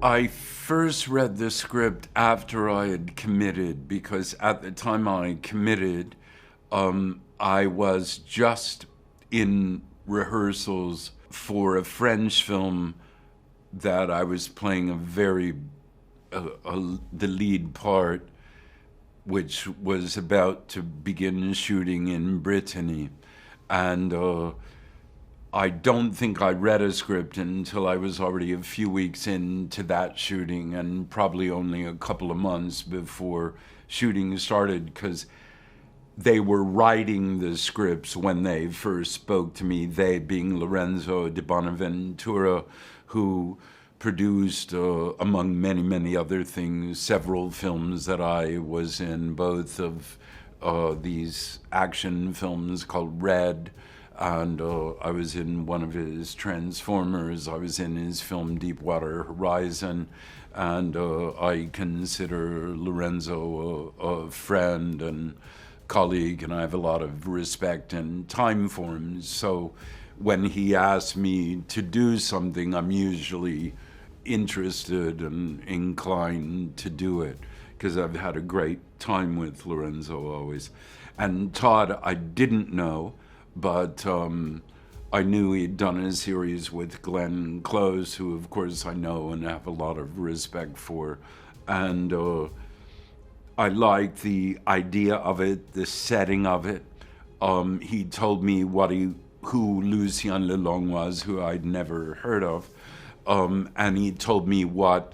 I first read the script after I had committed, because at the time I committed, I was just in rehearsals for a French film that I was playing the lead part, which was about to begin shooting in Brittany. And I don't think I read a script until I was already a few weeks into that shooting, and probably only a couple of months before shooting started, because they were writing the scripts when they first spoke to me, they being Lorenzo Di Bonaventura, who produced, among many, many other things, several films that I was in, both of these action films called Red, and I was in one of his Transformers. I was in his film Deepwater Horizon, and I consider Lorenzo a friend and colleague, and I have a lot of respect and time for him. So when he asks me to do something, I'm usually interested and inclined to do it, because I've had a great time with Lorenzo always. And Todd, I didn't know, but I knew he'd done a series with Glenn Close, who of course I know and have a lot of respect for. And I liked the idea of it, the setting of it. He told me who Lucien LeLong was, who I'd never heard of. And he told me what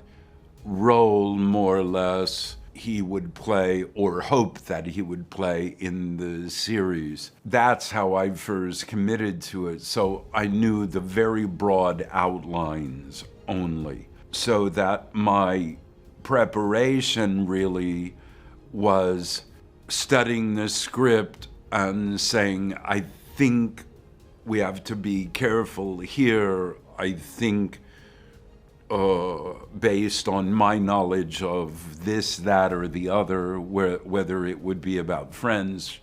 role, more or less, he would play, or hoped that he would play in the series. That's how I first committed to it. So I knew the very broad outlines only. So that my preparation really was studying the script and saying, I think we have to be careful here. I think based on my knowledge of this, that, or the other, whether it would be about France,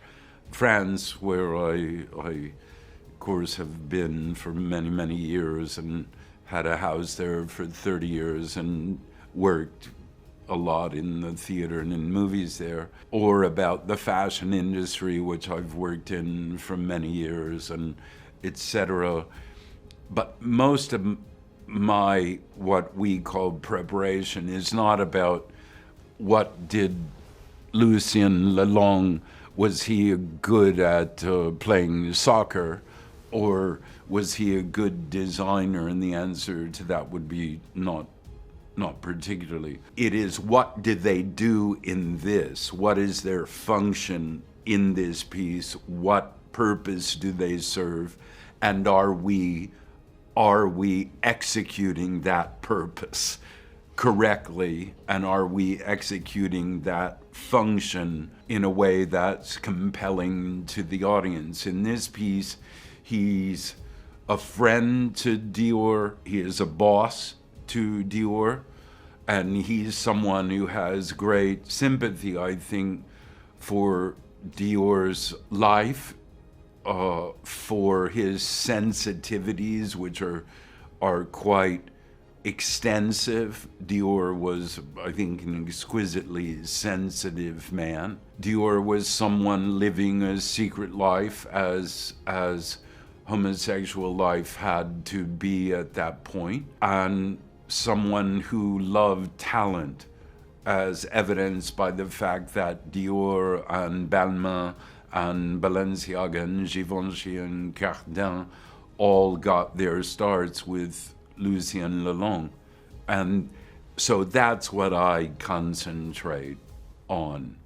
where I of course have been for many, many years and had a house there for 30 years and worked a lot in the theater and in movies there, or about the fashion industry, which I've worked in for many years, and etc. But most of my, what we call preparation, is not about what did Lucien LeLong, was he good at playing soccer, or was he a good designer? And the answer to that would be not particularly. It is, what did they do in this? What is their function in this piece? What purpose do they serve? And are we executing that purpose correctly? And are we executing that function in a way that's compelling to the audience? In this piece, he's a friend to Dior. He is a boss to Dior. And he's someone who has great sympathy, I think, for Dior's life, for his sensitivities, which are quite extensive. Dior was, I think, an exquisitely sensitive man. Dior was someone living a secret life, as homosexual life had to be at that point, and someone who loved talent, as evidenced by the fact that Dior and Balmain and Balenciaga and Givenchy and Cardin all got their starts with Lucien LeLong. And so that's what I concentrate on.